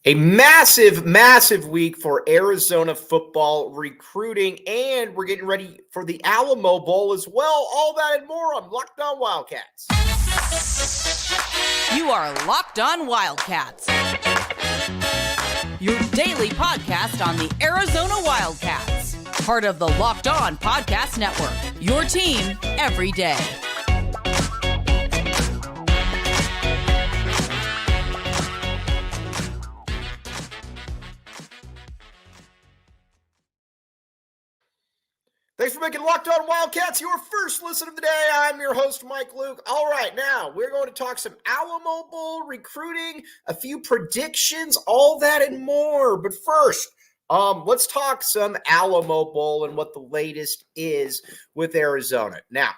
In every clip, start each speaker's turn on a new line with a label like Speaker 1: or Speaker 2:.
Speaker 1: A massive, massive week for Arizona football recruiting, and we're getting ready for the Alamo Bowl as well. All that and more on Locked On Wildcats.
Speaker 2: You are Locked On Wildcats, your daily podcast on the Arizona Wildcats, part of the Locked On Podcast Network, your team every day.
Speaker 1: Thanks for making Locked On Wildcats your first listen of the day. I'm your host, Mike Luke. All right, now we're going to talk some Alamo Bowl recruiting, a few predictions, all that and more. But first, let's talk some Alamo Bowl and what the latest is with Arizona. Now,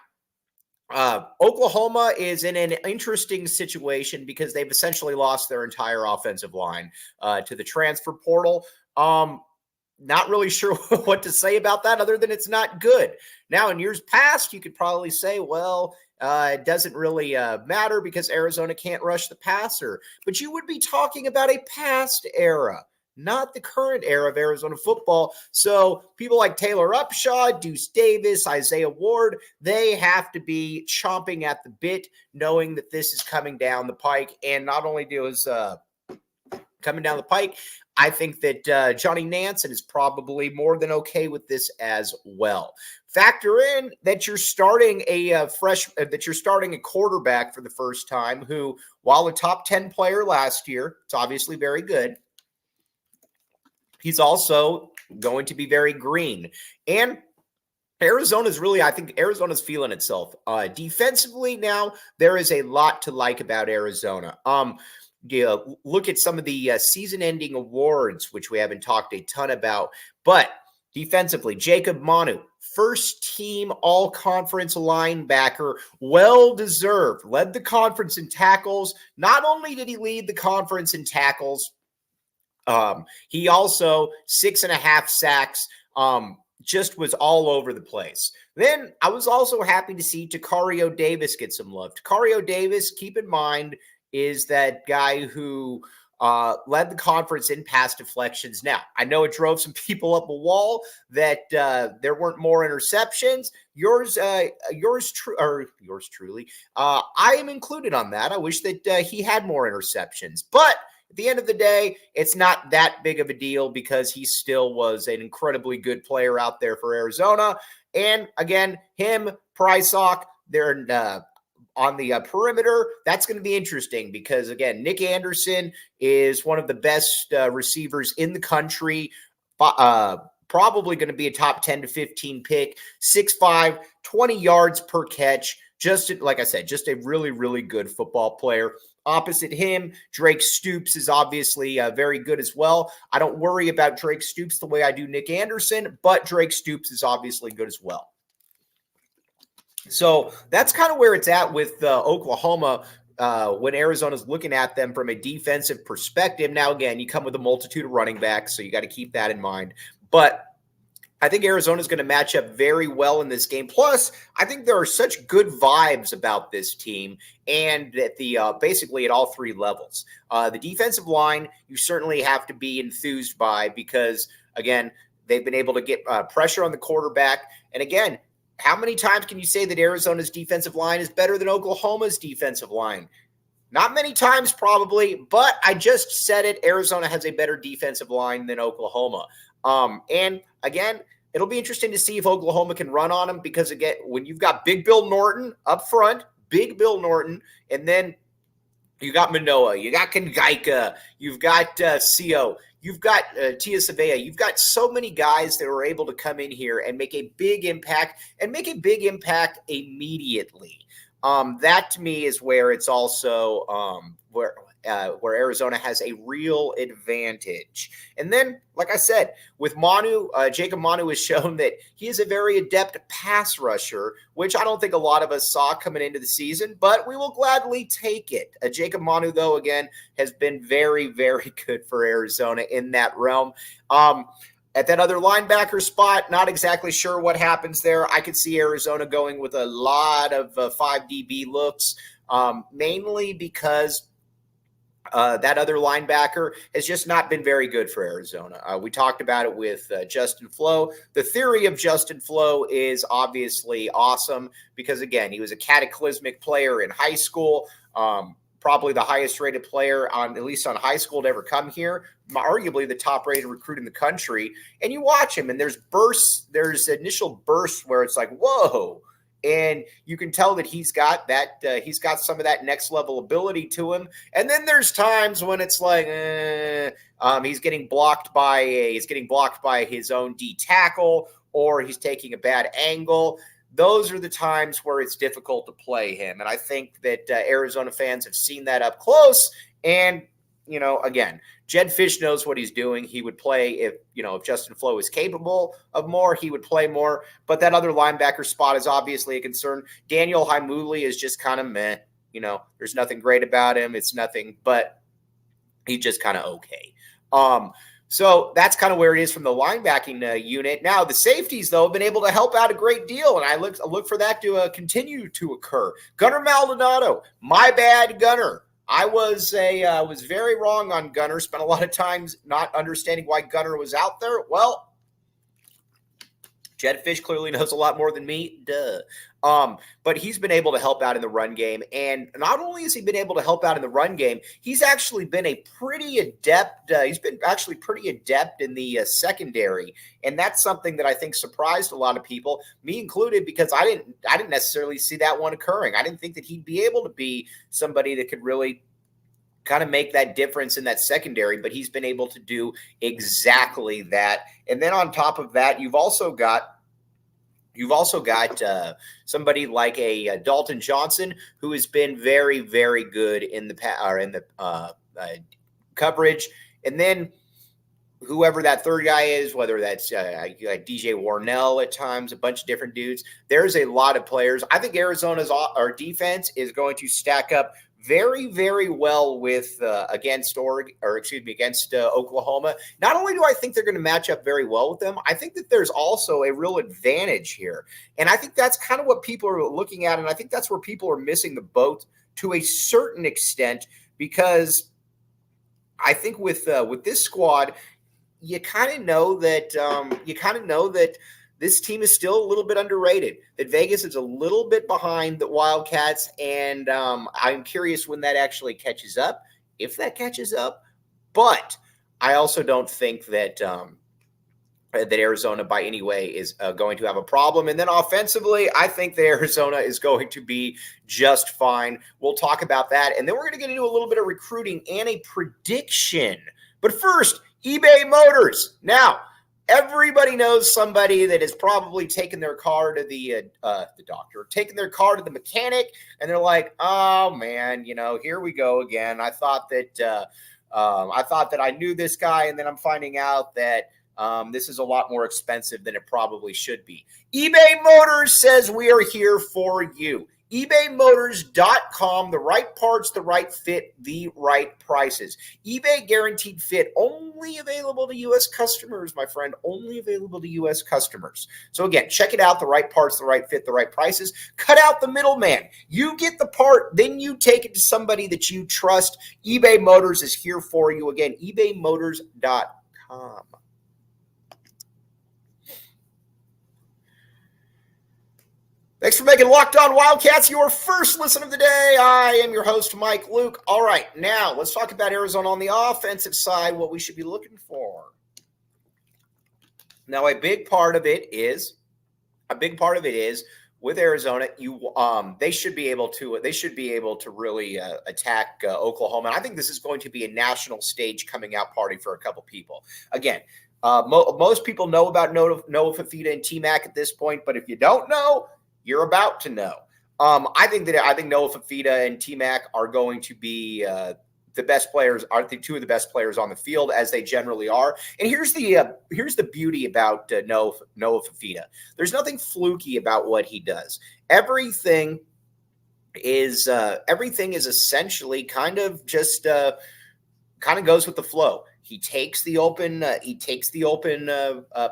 Speaker 1: Oklahoma is in an interesting situation because they've essentially lost their entire offensive line to the transfer portal. Not really sure what to say about that other than it's not good. Now, in years past, you could probably say, well, it doesn't really matter because Arizona can't rush the passer. But you would be talking about a past era, not the current era of Arizona football. So people like Taylor Upshaw, Deuce Davis, Isaiah Ward, they have to be chomping at the bit, knowing that this is coming down the pike. And not only is coming down the pike, I think that Johnny Nansen is probably more than okay with this as well. Factor in that you're starting a quarterback for the first time who, while a top 10 player last year, it's obviously very good. He's also going to be very green. And I think Arizona's feeling itself. Defensively now, there is a lot to like about Arizona. Look at some of the season-ending awards, which we haven't talked a ton about. But defensively, Jacob Manu, first-team all-conference linebacker, well-deserved, led the conference in tackles. Not only did he lead the conference in tackles, he also 6.5 sacks, just was all over the place. Then I was also happy to see Tacario Davis get some love. Tacario Davis, keep in mind, is that guy who led the conference in pass deflections. Now, I know it drove some people up a wall that there weren't more interceptions. Yours truly. I am included on that. I wish that he had more interceptions. But at the end of the day, it's not that big of a deal because he still was an incredibly good player out there for Arizona. And again, him, Prysock, they're on the perimeter. That's going to be interesting because, again, Nick Anderson is one of the best receivers in the country, probably going to be a top 10 to 15 pick, 6'5", 20 yards per catch. Like I said, just a really, really good football player. Opposite him, Drake Stoops is obviously very good as well. I don't worry about Drake Stoops the way I do Nick Anderson, but Drake Stoops is obviously good as well. So that's kind of where it's at with Oklahoma when Arizona's looking at them from a defensive perspective. Now, again, you come with a multitude of running backs, so you got to keep that in mind. But I think Arizona's going to match up very well in this game. Plus, I think there are such good vibes about this team and at the basically at all three levels. The defensive line, you certainly have to be enthused by because, again, they've been able to get pressure on the quarterback. And again, how many times can you say that Arizona's defensive line is better than Oklahoma's defensive line? Not many times, probably, but I just said it. Arizona has a better defensive line than Oklahoma. And again, it'll be interesting to see if Oklahoma can run on them because, again, when you've got Big Bill Norton up front, and then you got Manoa, you got Kangaika, you've got Co, you've got Tia Savea. You've got so many guys that are able to come in here and make a big impact immediately. That to me is where it's also where Arizona has a real advantage. And then, like I said, with Manu, Jacob Manu has shown that he is a very adept pass rusher, which I don't think a lot of us saw coming into the season, but we will gladly take it. Jacob Manu, though, again, has been very, very good for Arizona in that realm. At that other linebacker spot, not exactly sure what happens there. I could see Arizona going with a lot of 5 DB looks, mainly because That other linebacker has just not been very good for Arizona. We talked about it with Justin Flo. The theory of Justin Flo is obviously awesome because, again, he was a cataclysmic player in high school, probably the highest rated player at least on high school to ever come here, arguably the top rated recruit in the country. And you watch him and there's initial bursts where it's like, whoa. And you can tell that he's got some of that next level ability to him. And then there's times when it's like, he's getting blocked by his own D tackle, or he's taking a bad angle. Those are the times where it's difficult to play him. And I think that Arizona fans have seen that up close. And, again, Jedd Fisch knows what he's doing. He would play if Justin Flo is capable of more, he would play more. But that other linebacker spot is obviously a concern. Daniel Haimuli is just kind of meh. There's nothing great about him. It's nothing, but he's just kind of okay. So that's kind of where it is from the linebacking unit. Now, the safeties, though, have been able to help out a great deal, and I look for that to continue to occur. Gunnar Maldonado, my bad, Gunnar. I was very wrong on Gunnar. Spent a lot of times not understanding why Gunnar was out there. Well, Jedd Fisch clearly knows a lot more than me. Duh. But he's been able to help out in the run game. And not only has he been able to help out in the run game, he's actually been pretty adept in the secondary. And that's something that I think surprised a lot of people, me included, because I didn't necessarily see that one occurring. I didn't think that he'd be able to be somebody that could really kind of make that difference in that secondary, but he's been able to do exactly that. And then on top of that, you've also got somebody like a Dalton Johnson, who has been very, very good in the coverage. And then whoever that third guy is, whether that's like DJ Warnell at times, a bunch of different dudes. There's a lot of players. I think Arizona's defense is going to stack up very, very well with against Oklahoma. Not only do I think they're going to match up very well with them, I think that there's also a real advantage here. And I think that's kind of what people are looking at, and I think that's where people are missing the boat to a certain extent, because I think with this squad, you kind of know that this team is still a little bit underrated, that Vegas is a little bit behind the Wildcats, and I'm curious when that actually catches up, if that catches up. But I also don't think that that Arizona by any way is going to have a problem. And then offensively, I think that Arizona is going to be just fine. We'll talk about that. And then we're going to get into a little bit of recruiting and a prediction. But first, eBay Motors. Now, everybody knows somebody that has probably taken their car to the doctor, taken their car to the mechanic, and they're like, "Oh man, here we go again. I thought that I knew this guy, and then I'm finding out that this is a lot more expensive than it probably should be." eBay Motors says we are here for you. ebaymotors.com, the right parts, the right fit, the right prices. eBay guaranteed fit, only available to U.S. customers, my friend, only available to U.S. customers. So again, check it out, the right parts, the right fit, the right prices. Cut out the middleman. You get the part, then you take it to somebody that you trust. eBay Motors is here for you. Again, ebaymotors.com. Thanks for making Locked On Wildcats your first listen of the day. I am your host, Mike Luke. All right, now let's talk about Arizona on the offensive side, what we should be looking for. Now, a big part of it is with Arizona, they should be able to really attack Oklahoma. And I think this is going to be a national stage coming out party for a couple people. Again, most people know about Noah Fifita and T-Mac at this point, but if you don't know, you're about to know. I think Noah Fifita and T-Mac are going to be the best players. I think two of the best players on the field, as they generally are. And here's the beauty about Noah Fifita. There's nothing fluky about what he does. Everything is essentially kind of just kind of goes with the flow. He takes the open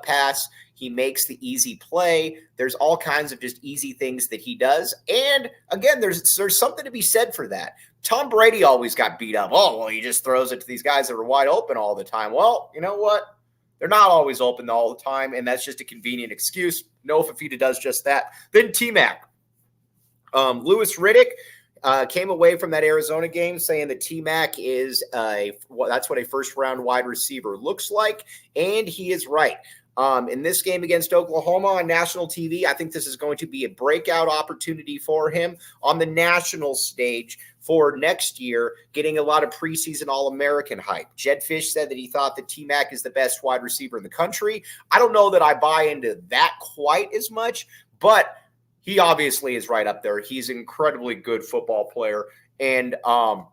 Speaker 1: pass. He makes the easy play. There's all kinds of just easy things that he does. And again, there's something to be said for that. Tom Brady always got beat up. Oh, well, he just throws it to these guys that are wide open all the time. Well, you know what? They're not always open all the time, and that's just a convenient excuse. No, Fafita does just that. Then T-Mac. Louis Riddick came away from that Arizona game saying that T-Mac is that's what a first-round wide receiver looks like, and he is right. In this game against Oklahoma on national TV, I think this is going to be a breakout opportunity for him on the national stage for next year, getting a lot of preseason All-American hype. Jedd Fisch said that he thought that T-Mac is the best wide receiver in the country. I don't know that I buy into that quite as much, but he obviously is right up there. He's an incredibly good football player, and I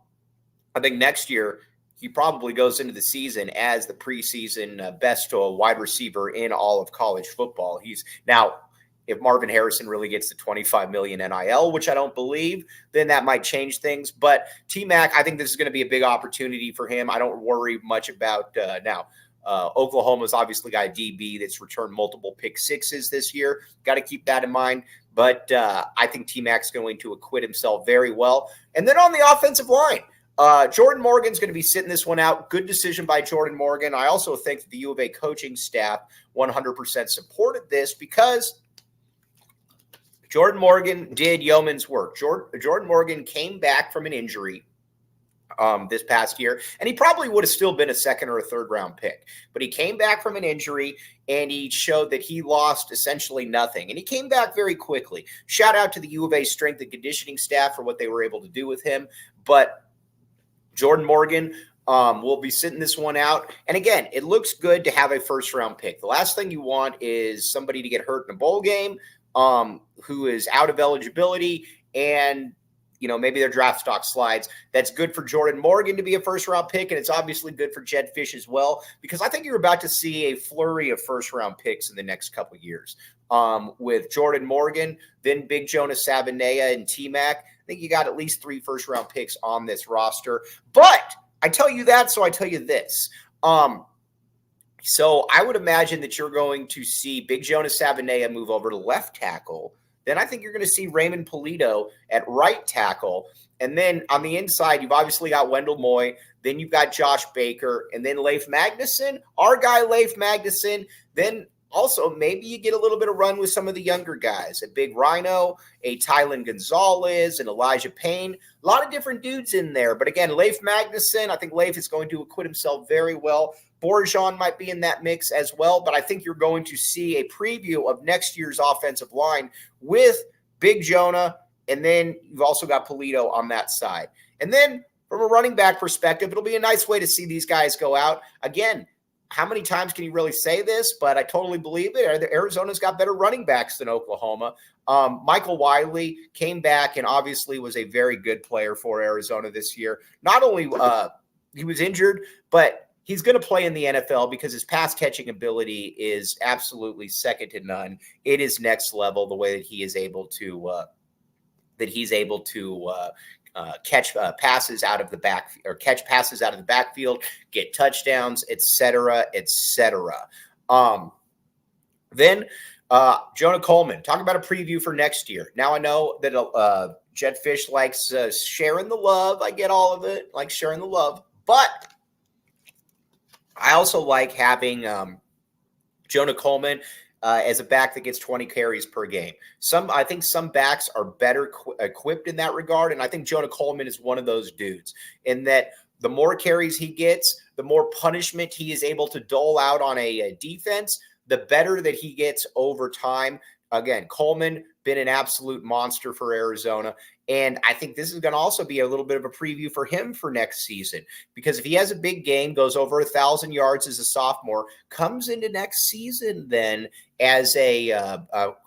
Speaker 1: think next year he probably goes into the season as the preseason best wide receiver in all of college football. He's now, if Marvin Harrison really gets the $25 million NIL, which I don't believe, then that might change things. But T-Mac, I think this is going to be a big opportunity for him. I don't worry much about now. Oklahoma's obviously got a DB that's returned multiple pick sixes this year. Got to keep that in mind. But I think T-Mac's going to acquit himself very well. And then on the offensive line, Jordan Morgan's going to be sitting this one out. Good decision by Jordan Morgan. I also think that the U of A coaching staff 100% supported this because Jordan Morgan did yeoman's work. Jordan Morgan came back from an injury this past year, and he probably would have still been a second or a third round pick. But he came back from an injury, and he showed that he lost essentially nothing. And he came back very quickly. Shout out to the U of A strength and conditioning staff for what they were able to do with him. But Jordan Morgan will be sitting this one out. And again, it looks good to have a first-round pick. The last thing you want is somebody to get hurt in a bowl game who is out of eligibility and, you know, maybe their draft stock slides. That's good for Jordan Morgan to be a first-round pick, and it's obviously good for Jedd Fisch as well, because I think you're about to see a flurry of first-round picks in the next couple of years. With Jordan Morgan, then Big Jonah Sabanea and T-Mac. I think you got at least 3 first-round picks on this roster. But I tell you that, so I tell you this. So I would imagine that you're going to see Big Jonah Sabanea move over to left tackle. Then I think you're going to see Raymond Polito at right tackle. And then on the inside, you've obviously got Wendell Moy. Then you've got Josh Baker. And then Leif Magnuson, our guy Leif Magnuson. Then also maybe you get a little bit of run with some of the younger guys. A Big Rhino, a Tylen Gonzalez, and Elijah Payne. A lot of different dudes in there. But again, Leif Magnuson, I think Leif is going to acquit himself very well. Borjan might be in that mix as well, but I think you're going to see a preview of next year's offensive line with Big Jonah, and then you've also got Polito on that side. And then from a running back perspective, it'll be a nice way to see these guys go out. Again, how many times can you really say this? But I totally believe it. Arizona's got better running backs than Oklahoma. Michael Wiley came back and obviously was a very good player for Arizona this year. Not only he was injured, but he's going to play in the NFL because his pass catching ability is absolutely second to none. It is next level the way that he is able to catch passes out of the back or catch passes out of the backfield, get touchdowns, etc., etc. Then Jonah Coleman, talking about a preview for next year. Now I know that Jedd Fisch likes sharing the love. I get all of it, like sharing the love, but I also like having Jonah Coleman as a back that gets 20 carries per game. I think some backs are better equipped in that regard, and I think Jonah Coleman is one of those dudes in that the more carries he gets, the more punishment he is able to dole out on a defense, the better that he gets over time. Again, Coleman been an absolute monster for Arizona. And I think this is going to also be a little bit of a preview for him for next season, because if he has a big game, goes over 1,000 yards as a sophomore, comes into next season then as a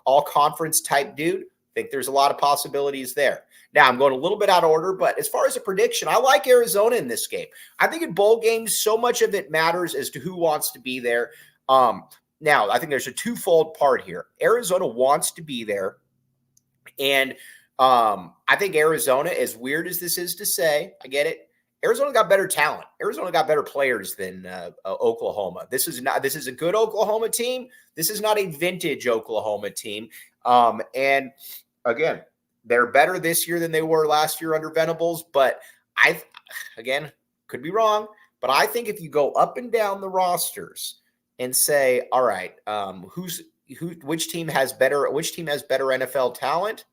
Speaker 1: all-conference type dude, I think there's a lot of possibilities there. Now, I'm going a little bit out of order, but as far as a prediction, I like Arizona in this game. I think in bowl games, so much of it matters as to who wants to be there. Now, I think there's a twofold part here. Arizona wants to be there, and I think Arizona, as weird as this is to say, I get it, Arizona got better talent. Arizona got better players than Oklahoma. This is a good Oklahoma team. This is not a vintage Oklahoma team. And again, they're better this year than they were last year under Venables, but Again, could be wrong, but I think if you go up and down the rosters and say, all right, which team has better NFL talent?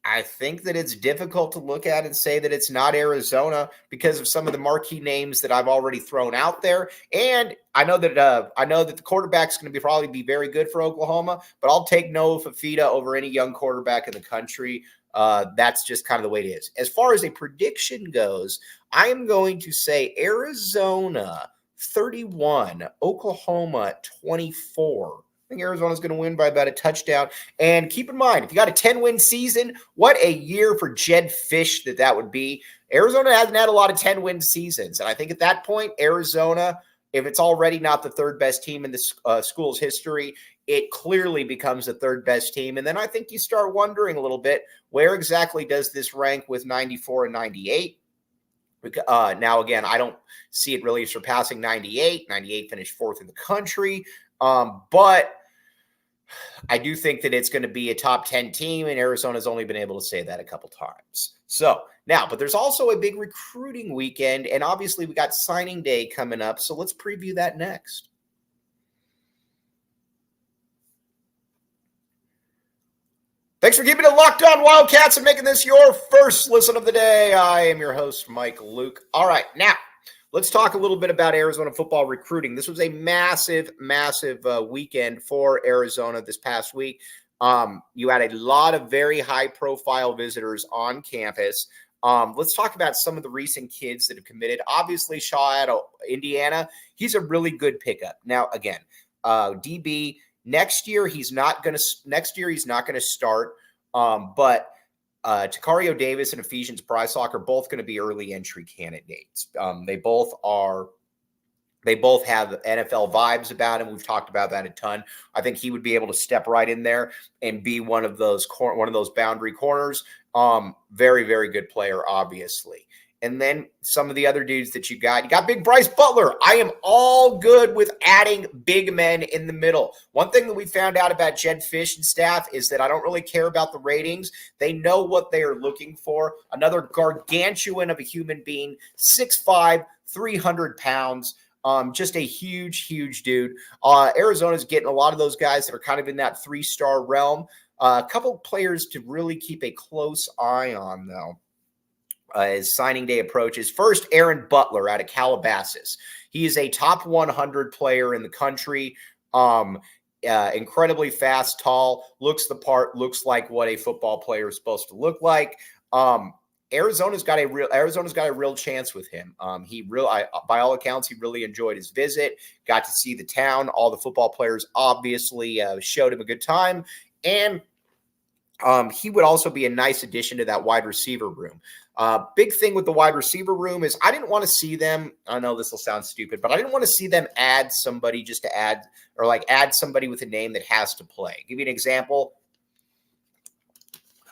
Speaker 1: I think that it's difficult to look at and say that it's not Arizona because of some of the marquee names that I've already thrown out there. And I know that the quarterback's going to probably be very good for Oklahoma, but I'll take Noah Fafita over any young quarterback in the country. That's just kind of the way it is. As far as a prediction goes, I am going to say Arizona 31, Oklahoma 24. I think Arizona's going to win by about a touchdown. And keep in mind, if you got a 10-win season, what a year for Jedd Fisch that would be. Arizona hasn't had a lot of 10-win seasons. And I think at that point, Arizona, if it's already not the third best team in the school's history, it clearly becomes the third best team. And then I think you start wondering a little bit, where exactly does this rank with 94 and 98? Now, again, I don't see it really surpassing 98. 98 finished fourth in the country. But I do think that it's going to be a top 10 team, and Arizona's only been able to say that a couple times. So now, but there's also a big recruiting weekend, and obviously we got signing day coming up. So let's preview that next. Thanks for keeping it locked on, Wildcats, and making this your first listen of the day. I am your host, Mike Luke. All right, now let's talk a little bit about Arizona football recruiting. This was a massive weekend for Arizona this past week. You had a lot of very high-profile visitors on campus. Let's talk about some of the recent kids that have committed. Obviously, Shaw out of Indiana, he's a really good pickup. Now, again, DB. Next year he's not going to start. But Tacario Davis and Ephesians Prysock are both going to be early entry candidates. They both have NFL vibes about him. We've talked about that a ton. I think he would be able to step right in there and be one of those boundary corners. Very, very good player, obviously. And then some of the other dudes that you got big Bryce Butler. I am all good with adding big men in the middle. One thing that we found out about Jedd Fisch and staff is that I don't really care about the ratings. They know what they are looking for. Another gargantuan of a human being, 6'5", 300 pounds. Just a huge, huge dude. Arizona's getting a lot of those guys that are kind of in that 3-star realm. A couple players to really keep a close eye on, though. As signing day approaches. First, Aaron Butler out of Calabasas. He is a top 100 player in the country. Incredibly fast, tall, looks the part, looks like what a football player is supposed to look like. Arizona's got a real chance with him. By all accounts, he really enjoyed his visit, got to see the town. All the football players obviously showed him a good time. And he would also be a nice addition to that wide receiver room. Big thing with the wide receiver room is I didn't want to see them. I know this will sound stupid, but I didn't want to see them add somebody just to add somebody with a name that has to play. Give you an example.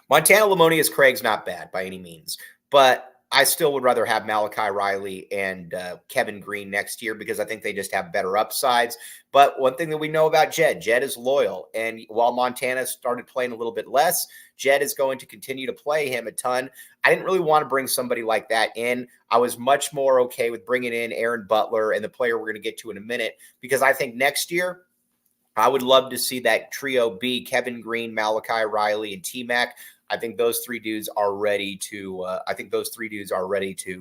Speaker 1: Montana Lamonius Craig's not bad by any means, but I still would rather have Malachi Riley and Kevin Green next year because I think they just have better upsides. But one thing that we know about Jedd is loyal. And while Montana started playing a little bit less, Jedd is going to continue to play him a ton. I didn't really want to bring somebody like that in. I was much more okay with bringing in Aaron Butler and the player we're going to get to in a minute because I think next year I would love to see that trio be Kevin Green, Malachi Riley, and T-Mac. I think those three dudes are ready to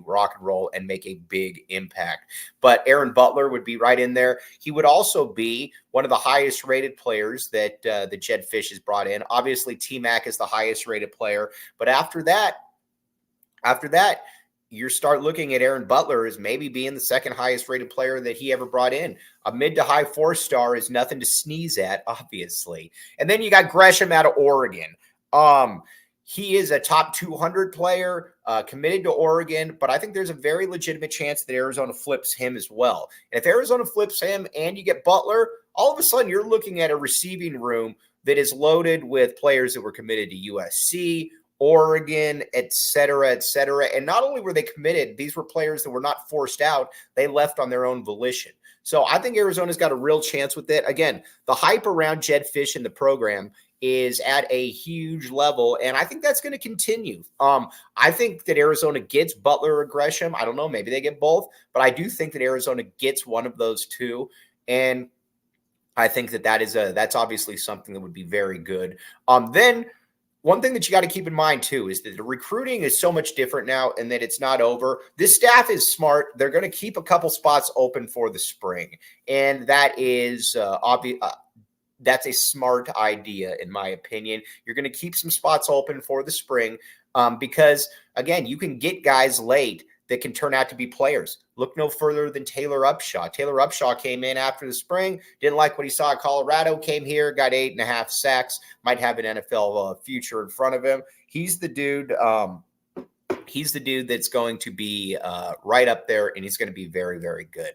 Speaker 1: rock and roll and make a big impact. But Aaron Butler would be right in there. He would also be one of the highest rated players that Jedd Fisch has brought in. Obviously, T-Mac is the highest rated player. But after that, you start looking at Aaron Butler as maybe being the second highest rated player that he ever brought in. A mid to high 4-star is nothing to sneeze at, obviously. And then you got Gresham out of Oregon. He is a top 200 player, committed to Oregon, but I think there's a very legitimate chance that Arizona flips him as well. And if Arizona flips him and you get Butler, all of a sudden you're looking at a receiving room that is loaded with players that were committed to USC, Oregon, et cetera, et cetera. And not only were they committed, these were players that were not forced out. They left on their own volition. So I think Arizona's got a real chance with it. Again, the hype around Jedd Fisch in the program is at a huge level, and I think that's going to continue. I think that Arizona gets Butler or Gresham. I don't know, maybe they get both, but I do think that Arizona gets one of those two, and I think that that's obviously something that would be very good. Then one thing that you got to keep in mind too is that the recruiting is so much different now, and that it's not over. This staff is smart. They're going to keep a couple spots open for the spring, and that is obvious. That's a smart idea, in my opinion. You're going to keep some spots open for the spring because, again, you can get guys late that can turn out to be players. Look no further than Taylor Upshaw. Taylor Upshaw came in after the spring, didn't like what he saw at Colorado, came here, got 8.5 sacks, might have an NFL future in front of him. He's the dude. He's the dude that's going to be right up there, and he's going to be very, very good.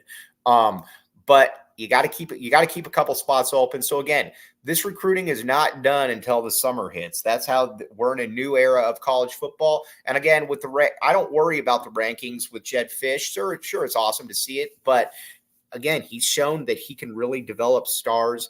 Speaker 1: But you got to keep it. You got to keep a couple spots open. So again, this recruiting is not done until the summer hits. That's how we're in a new era of college football. And again, with I don't worry about the rankings with Jedd Fisch. Sure, it's awesome to see it, but again, he's shown that he can really develop stars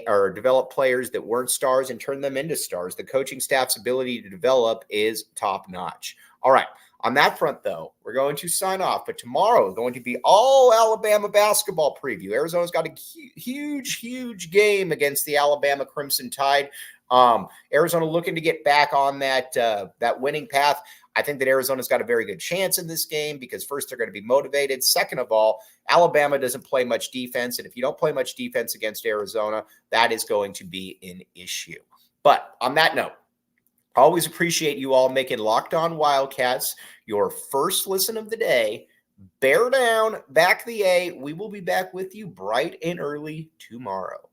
Speaker 1: or develop players that weren't stars and turn them into stars. The coaching staff's ability to develop is top notch. All right. On that front, though, we're going to sign off. But tomorrow is going to be all Alabama basketball preview. Arizona's got a huge game against the Alabama Crimson Tide. Arizona looking to get back on that winning path. I think that Arizona's got a very good chance in this game because first, they're going to be motivated. Second of all, Alabama doesn't play much defense. And if you don't play much defense against Arizona, that is going to be an issue. But on that note, always appreciate you all making Locked On Wildcats your first listen of the day. Bear down, back the A. We will be back with you bright and early tomorrow.